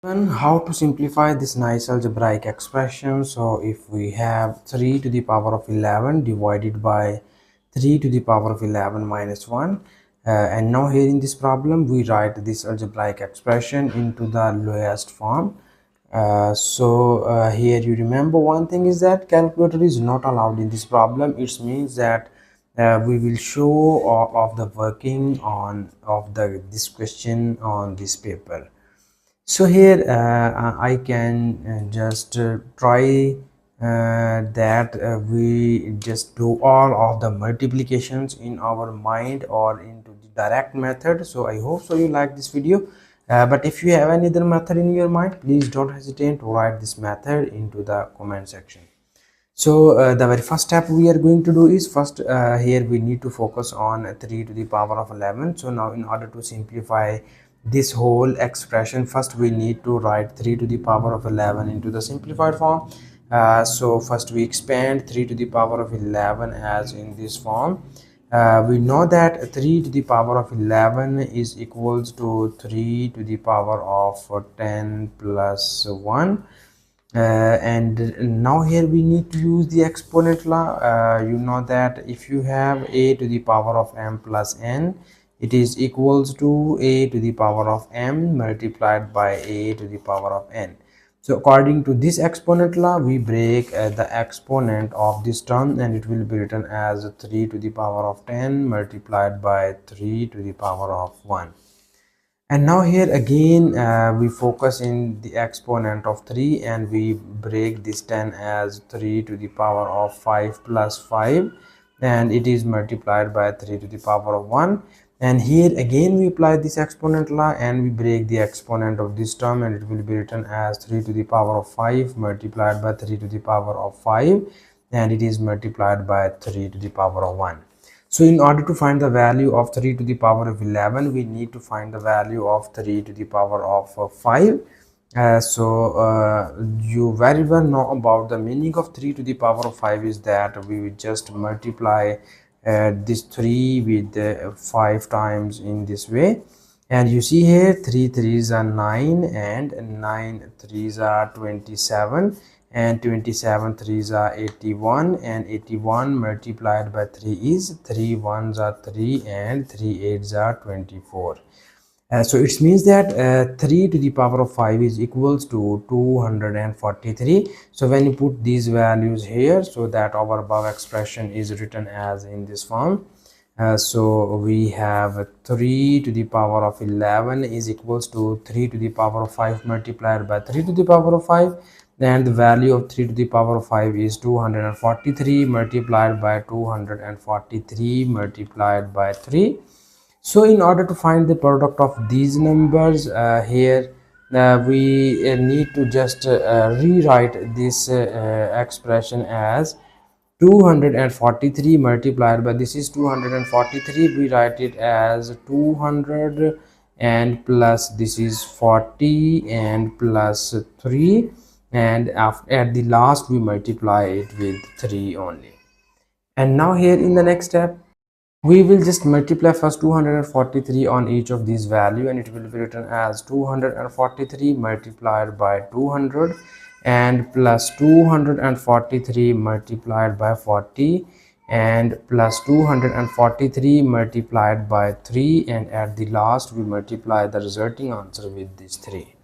And how to simplify this nice algebraic expression. So if we have 3 to the power of 11 divided by 3 to the power of 11 minus 1, and now here in this problem we write this algebraic expression into the lowest form. Here you remember one thing is that calculator is not allowed in this problem. It means that we will show all of the working on of this question on this paper. So here I can just try that we just do all of the multiplications in our mind or into the direct method. So I hope so you like this video, but if you have any other method in your mind, please don't hesitate to write this method into the comment section. So the very first step we are going to do is first here we need to focus on 3 to the power of 11. So now in order to simplify this whole expression, first we need to write 3 to the power of 11 into the simplified form. So first we expand 3 to the power of 11 as in this form. We know that 3 to the power of 11 is equals to 3 to the power of 10 plus 1. And now here we need to use the exponent law. You know that if you have a to the power of m plus n, it is equals to a to the power of m multiplied by a to the power of n. So according to this exponent law, we break the exponent of this term and it will be written as 3 to the power of 10 multiplied by 3 to the power of 1. And now here again we focus in the exponent of 3 and we break this 10 as 3 to the power of 5 plus 5, and it is multiplied by 3 to the power of 1. And here again we apply this exponent law and we break the exponent of this term and it will be written as 3 to the power of 5 multiplied by 3 to the power of 5, and it is multiplied by 3 to the power of 1. So in order to find the value of 3 to the power of 11, we need to find the value of 3 to the power of 5. You very well know about the meaning of 3 to the power of 5 is that we will just multiply this 3 with 5 times in this way. And you see here 3 3s are 9 and 9 3s are 27 and 27 3s are 81 and 81 multiplied by 3 is 3 1s are 3 and 3 8s are 24. So it means that 3 to the power of 5 is equals to 243. So when you put these values here, so that our above expression is written as in this form. So we have 3 to the power of 11 is equals to 3 to the power of 5 multiplied by 3 to the power of 5, and the value of 3 to the power of 5 is 243 multiplied by 243 multiplied by 3. So in order to find the product of these numbers, here we need to just rewrite this expression as 243 multiplied by this is 243, we write it as 200 and plus this is 40 and plus 3, and at the last we multiply it with 3 only. And now here in the next step we will just multiply first 243 on each of these value, and it will be written as 243 multiplied by 200 and plus 243 multiplied by 40 and plus 243 multiplied by 3, and at the last we multiply the resulting answer with these 3.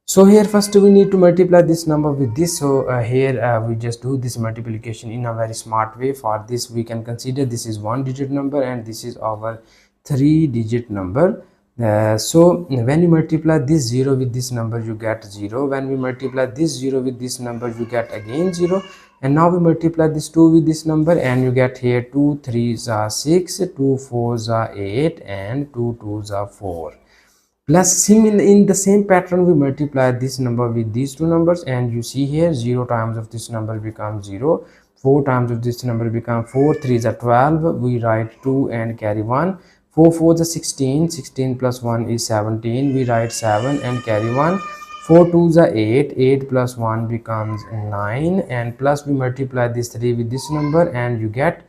So here first we need to multiply this number with this. So here we just do this multiplication in a very smart way. For this we can consider this is 1-digit number and this is our 3-digit number. So when you multiply this 0 with this number, you get 0. When we multiply this 0 with this number, you get again 0. And now we multiply this 2 with this number and you get here 2 3s are 6, 2 4s are 8 and 2 2s are 4. Plus in the same pattern we multiply this number with these two numbers, and you see here 0 times of this number becomes 0, 4 times of this number become 4, 3s are 12, we write 2 and carry 1, 4 4s are 16, 16 plus 1 is 17, we write 7 and carry 1, 4 2s are 8, 8 plus 1 becomes 9, and plus we multiply this 3 with this number and you get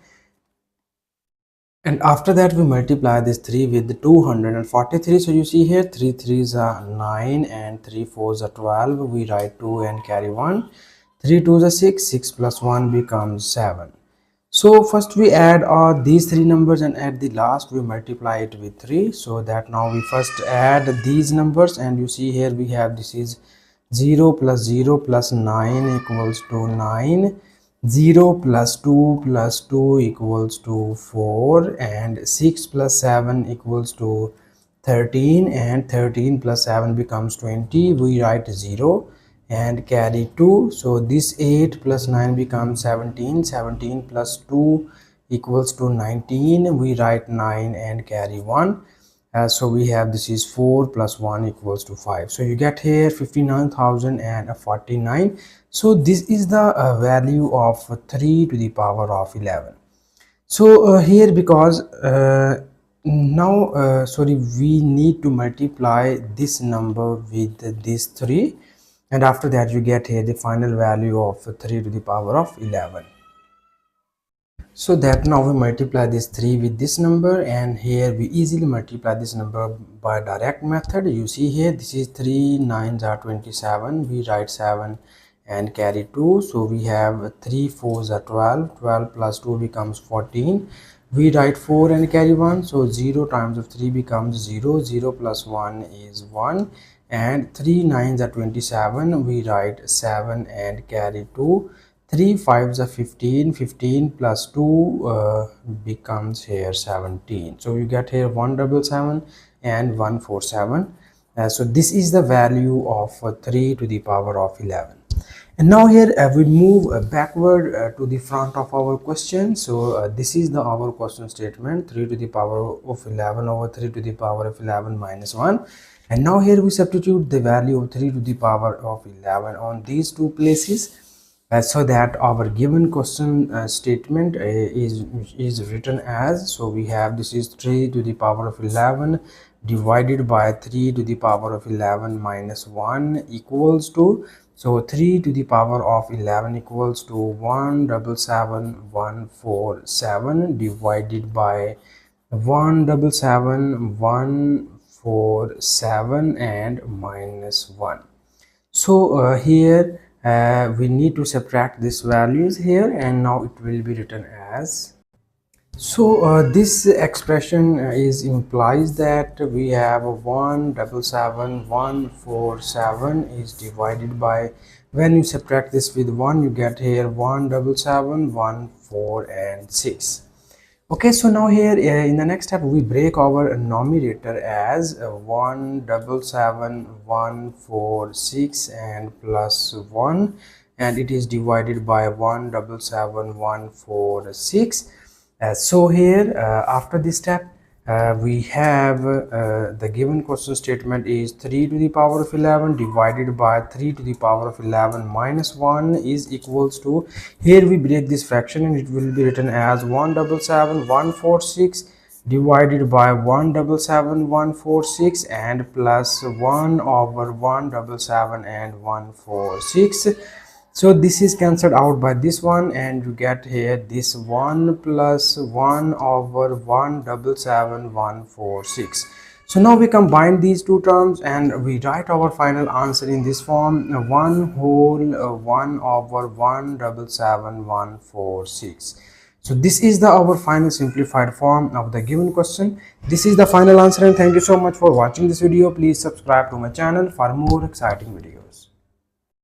And after that we multiply this 3 with 243. So you see here 3 3s are 9 and 3 4s are 12. We write 2 and carry 1. 3 2s are 6. 6 plus 1 becomes 7. So first we add these three numbers, and at the last we multiply it with 3. So that now we first add these numbers, and you see here we have this is 0 plus 0 plus 9 equals to 9. 0 plus 2 plus 2 equals to 4, and 6 plus 7 equals to 13, and 13 plus 7 becomes 20. We write 0 and carry 2. So this 8 plus 9 becomes 17. 17 plus 2 equals to 19. We write 9 and carry 1. So we have this is 4 plus 1 equals to 5. So you get here 59,049. So this is the value of 3 to the power of 11. So here, because now sorry, we need to multiply this number with this 3, and after that you get here the final value of 3 to the power of 11. So that now we multiply this 3 with this number, and here we easily multiply this number by direct method. You see here this is 3 9s are 27. We write 7 and carry 2. So we have 3 4s are 12. 12 plus 2 becomes 14. We write 4 and carry 1. So 0 times of 3 becomes 0. 0 plus 1 is 1, and 3 9s are 27. We write 7 and carry 2. 3 5s are 15. 15 plus 2 becomes here 17. So you get here 177 and 147. So this is the value of 3 to the power of 11. And now here we move backward to the front of our question. So this is the our question statement: 3 to the power of 11 over 3 to the power of 11 minus 1. And now here we substitute the value of 3 to the power of 11 on these two places, so that our given question statement is written as, so we have this is 3 to the power of 11 divided by 3 to the power of 11 minus 1 equals to, so 3 to the power of 11 equals to 177,147 divided by 177,147 and minus 1. So here we need to subtract these values here, and now it will be written as, so this expression is implies that we have 177,147 is divided by, when you subtract this with 1 you get here 177,1, 4 and 6. Okay, so now here in the next step we break our numerator as 177,146 and plus 1, and it is divided by 177,146. So here after this step we have the given question statement is 3 to the power of 11 divided by 3 to the power of 11 minus 1 is equals to, here we break this fraction and it will be written as 177,146 divided by 177,146 and plus 1 over 177 and 146. So this is cancelled out by this one, and you get here this 1 plus 1 over 177,146. So now we combine these two terms and we write our final answer in this form: 1 whole 1 over 177,146. So this is our final simplified form of the given question. This is the final answer, and thank you so much for watching this video. Please subscribe to my channel for more exciting videos.